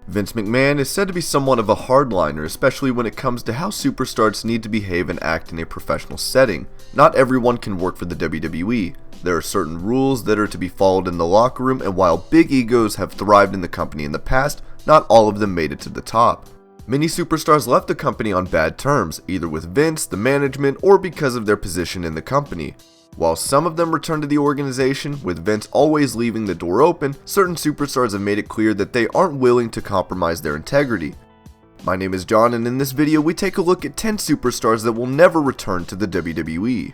Vince McMahon is said to be somewhat of a hardliner, especially when it comes to how superstars need to behave and act in a professional setting. Not everyone can work for the WWE. There are certain rules that are to be followed in the locker room, and while big egos have thrived in the company in the past, not all of them made it to the top. Many superstars left the company on bad terms, either with Vince, the management, or because of their position in the company. While some of them returned to the organization, with Vince always leaving the door open, certain superstars have made it clear that they aren't willing to compromise their integrity. My name is John, and in this video we take a look at 10 superstars that will never return to the WWE.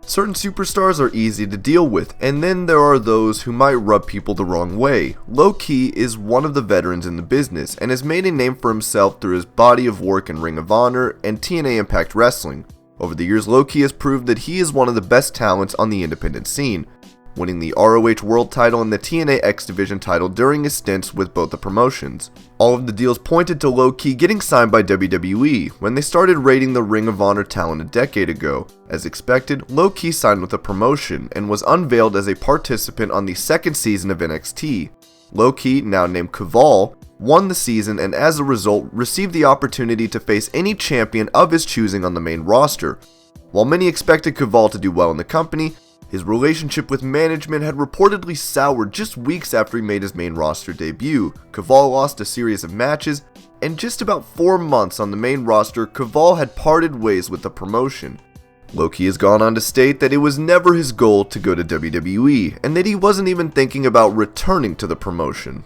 Certain superstars are easy to deal with, and then there are those who might rub people the wrong way. Loki is one of the veterans in the business, and has made a name for himself through his body of work in Ring of Honor and TNA Impact Wrestling. Over the years, Loki has proved that he is one of the best talents on the independent scene, winning the ROH World title and the TNA X Division title during his stints with both the promotions. All of the deals pointed to Loki getting signed by WWE when they started rating the Ring of Honor talent a decade ago. As expected, Loki signed with the promotion and was unveiled as a participant on the second season of NXT. Loki, now named Khali, won the season and as a result received the opportunity to face any champion of his choosing on the main roster. While many expected Khali to do well in the company, his relationship with management had reportedly soured just weeks after he made his main roster debut. Khali lost a series of matches, and just about 4 months on the main roster, Khali had parted ways with the promotion. Loki has gone on to state that it was never his goal to go to WWE, and that he wasn't even thinking about returning to the promotion.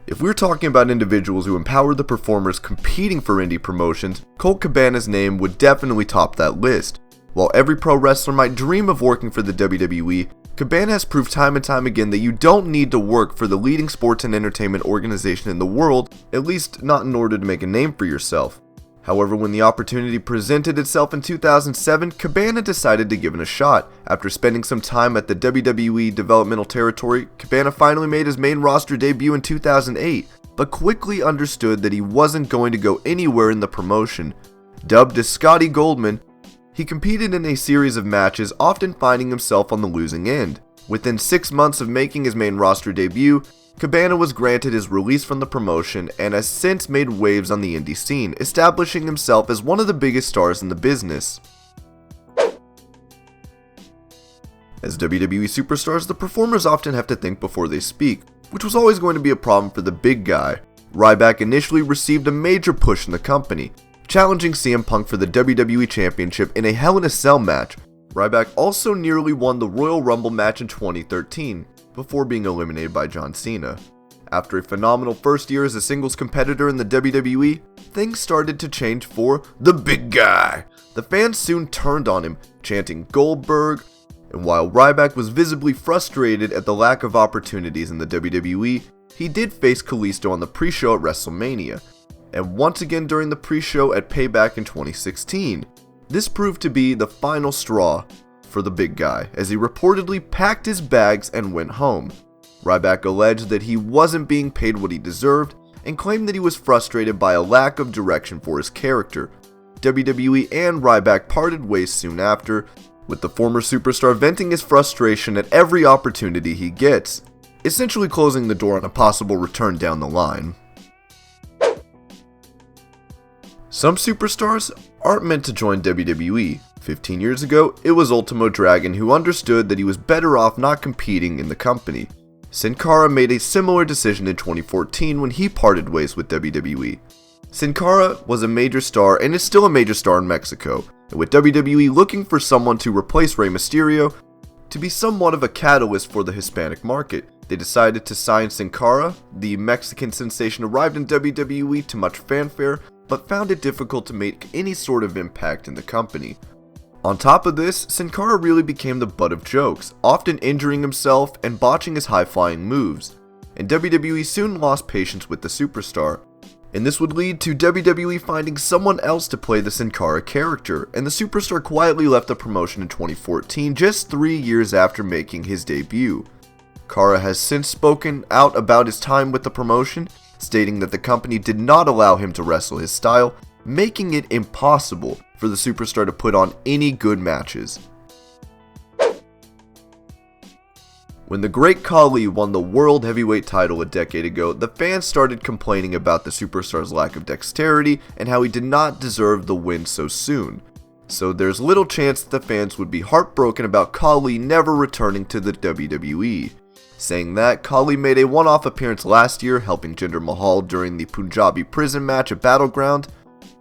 If we're talking about individuals who empower the performers competing for indie promotions, Colt Cabana's name would definitely top that list. While every pro wrestler might dream of working for the WWE, Cabana has proved time and time again that you don't need to work for the leading sports and entertainment organization in the world, at least not in order to make a name for yourself. However, when the opportunity presented itself in 2007, Cabana decided to give it a shot. After spending some time at the WWE developmental territory, Cabana finally made his main roster debut in 2008, but quickly understood that he wasn't going to go anywhere in the promotion. Dubbed as Scotty Goldman, he competed in a series of matches, often finding himself on the losing end. Within 6 months of making his main roster debut, Cabana was granted his release from the promotion and has since made waves on the indie scene, establishing himself as one of the biggest stars in the business. As WWE superstars, the performers often have to think before they speak, which was always going to be a problem for the big guy. Ryback initially received a major push in the company, challenging CM Punk for the WWE Championship in a Hell in a Cell match. Ryback also nearly won the Royal Rumble match in 2013, before being eliminated by John Cena. After a phenomenal first year as a singles competitor in the WWE, things started to change for the big guy. The fans soon turned on him, chanting Goldberg, and while Ryback was visibly frustrated at the lack of opportunities in the WWE, he did face Kalisto on the pre-show at WrestleMania, and once again during the pre-show at Payback in 2016. This proved to be the final straw for the big guy, as he reportedly packed his bags and went home. Ryback alleged that he wasn't being paid what he deserved, and claimed that he was frustrated by a lack of direction for his character. WWE and Ryback parted ways soon after, with the former superstar venting his frustration at every opportunity he gets, essentially closing the door on a possible return down the line. Some superstars aren't meant to join WWE. 15 years ago, it was Ultimo Dragon who understood that he was better off not competing in the company. Sin Cara made a similar decision in 2014 when he parted ways with WWE. Sin Cara was a major star and is still a major star in Mexico, and with WWE looking for someone to replace Rey Mysterio, to be somewhat of a catalyst for the Hispanic market, they decided to sign Sin Cara. The Mexican sensation arrived in WWE to much fanfare, but found it difficult to make any sort of impact in the company. On top of this, Sin Cara really became the butt of jokes, often injuring himself and botching his high-flying moves, and WWE soon lost patience with the superstar. And this would lead to WWE finding someone else to play the Sin Cara character, and the superstar quietly left the promotion in 2014, just 3 years after making his debut. Cara has since spoken out about his time with the promotion, stating that the company did not allow him to wrestle his style, making it impossible for the superstar to put on any good matches. When the great Khali won the World Heavyweight title a decade ago, the fans started complaining about the superstar's lack of dexterity and how he did not deserve the win so soon. So there's little chance that the fans would be heartbroken about Khali never returning to the WWE. Saying that, Khali made a one-off appearance last year helping Jinder Mahal during the Punjabi prison match at Battleground,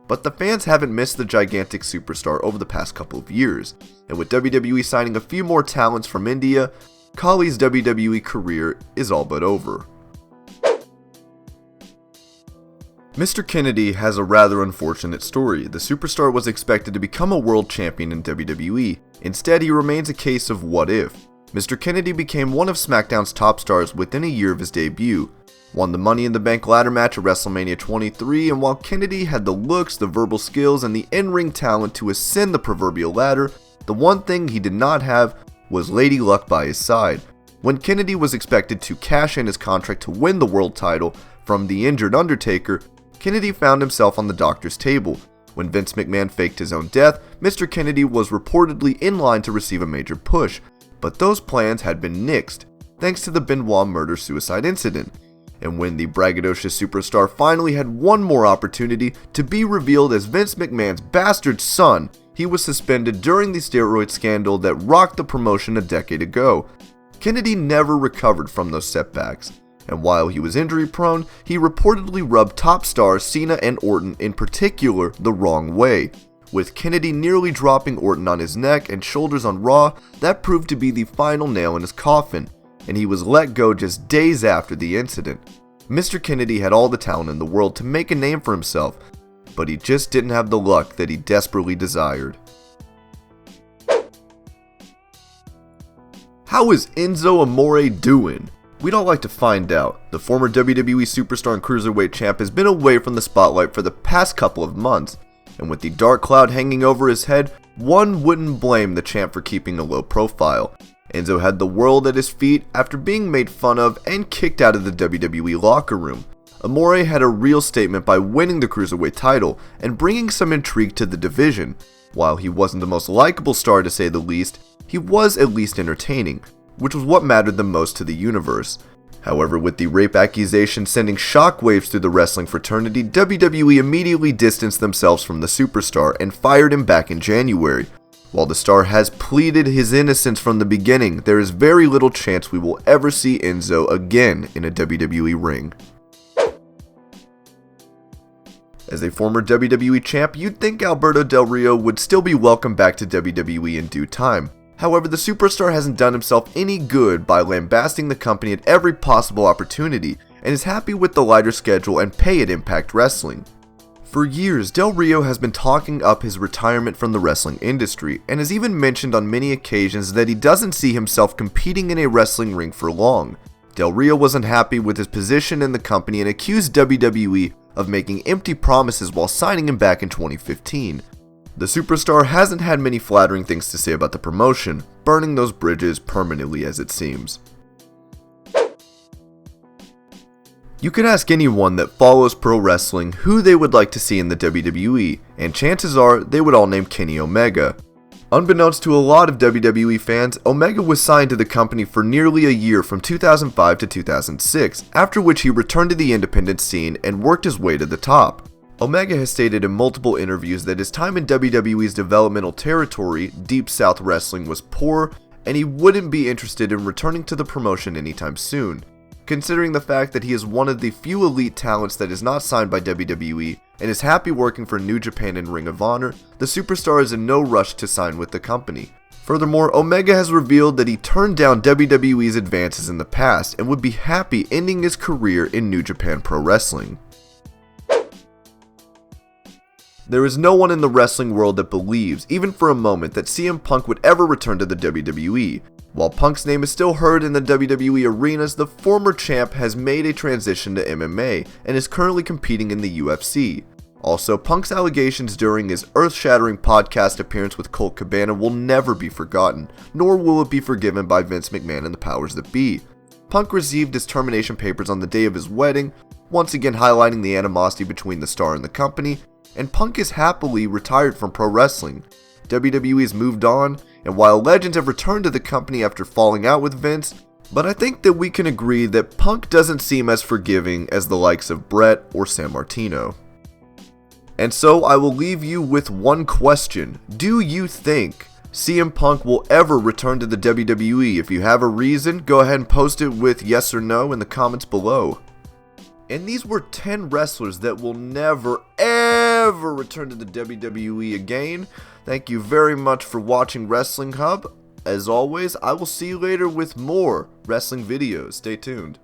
but the fans haven't missed the gigantic superstar over the past couple of years, and with WWE signing a few more talents from India, Khali's WWE career is all but over. Mr. Kennedy has a rather unfortunate story. The superstar was expected to become a world champion in WWE. Instead, he remains a case of what if. Mr. Kennedy became one of SmackDown's top stars within a year of his debut, won the Money in the Bank ladder match at WrestleMania 23, and while Kennedy had the looks, the verbal skills, and the in-ring talent to ascend the proverbial ladder, the one thing he did not have was Lady Luck by his side. When Kennedy was expected to cash in his contract to win the world title from the injured Undertaker, Kennedy found himself on the doctor's table. When Vince McMahon faked his own death, Mr. Kennedy was reportedly in line to receive a major push, but those plans had been nixed, thanks to the Benoit murder-suicide incident. And when the braggadocious superstar finally had one more opportunity to be revealed as Vince McMahon's bastard son, he was suspended during the steroid scandal that rocked the promotion a decade ago. Kennedy never recovered from those setbacks, and while he was injury-prone, he reportedly rubbed top stars Cena and Orton in particular the wrong way. With Kennedy nearly dropping Orton on his neck and shoulders on Raw, that proved to be the final nail in his coffin, and he was let go just days after the incident. Mr. Kennedy had all the talent in the world to make a name for himself, but he just didn't have the luck that he desperately desired. How is Enzo Amore doing? We'd all like to find out. The former WWE superstar and cruiserweight champ has been away from the spotlight for the past couple of months, and with the dark cloud hanging over his head, one wouldn't blame the champ for keeping a low profile. Enzo had the world at his feet after being made fun of and kicked out of the WWE locker room. Amore had a real statement by winning the cruiserweight title and bringing some intrigue to the division. While he wasn't the most likable star to say the least, he was at least entertaining, which was what mattered the most to the universe. However, with the rape accusation sending shockwaves through the wrestling fraternity, WWE immediately distanced themselves from the superstar and fired him back in January. While the star has pleaded his innocence from the beginning, there is very little chance we will ever see Enzo again in a WWE ring. As a former WWE champ, you'd think Alberto Del Rio would still be welcomed back to WWE in due time. However, the superstar hasn't done himself any good by lambasting the company at every possible opportunity, and is happy with the lighter schedule and pay at Impact Wrestling. For years, Del Rio has been talking up his retirement from the wrestling industry, and has even mentioned on many occasions that he doesn't see himself competing in a wrestling ring for long. Del Rio was unhappy with his position in the company and accused WWE of making empty promises while signing him back in 2015. The superstar hasn't had many flattering things to say about the promotion, burning those bridges permanently as it seems. You can ask anyone that follows pro wrestling who they would like to see in the WWE, and chances are they would all name Kenny Omega. Unbeknownst to a lot of WWE fans, Omega was signed to the company for nearly a year from 2005 to 2006, after which he returned to the independent scene and worked his way to the top. Omega has stated in multiple interviews that his time in WWE's developmental territory, Deep South Wrestling, was poor, and he wouldn't be interested in returning to the promotion anytime soon. Considering the fact that he is one of the few elite talents that is not signed by WWE and is happy working for New Japan and Ring of Honor, the superstar is in no rush to sign with the company. Furthermore, Omega has revealed that he turned down WWE's advances in the past and would be happy ending his career in New Japan Pro Wrestling. There is no one in the wrestling world that believes, even for a moment, that CM Punk would ever return to the WWE. While Punk's name is still heard in the WWE arenas, the former champ has made a transition to MMA and is currently competing in the UFC. Also, Punk's allegations during his earth-shattering podcast appearance with Colt Cabana will never be forgotten, nor will it be forgiven by Vince McMahon and the powers that be. Punk received his termination papers on the day of his wedding, once again highlighting the animosity between the star and the company, and Punk is happily retired from pro wrestling. WWE has moved on, and while legends have returned to the company after falling out with Vince, But I think that we can agree that Punk doesn't seem as forgiving as the likes of Brett or San Martino. And so I will leave you with one question. Do you think CM Punk will ever return to the WWE? If you have a reason, go ahead and post it with yes or no in the comments below. And these were 10 wrestlers that will never ever return to the WWE again. Thank you very much for watching Wrestling Hub. As always, I will see you later with more wrestling videos. Stay tuned.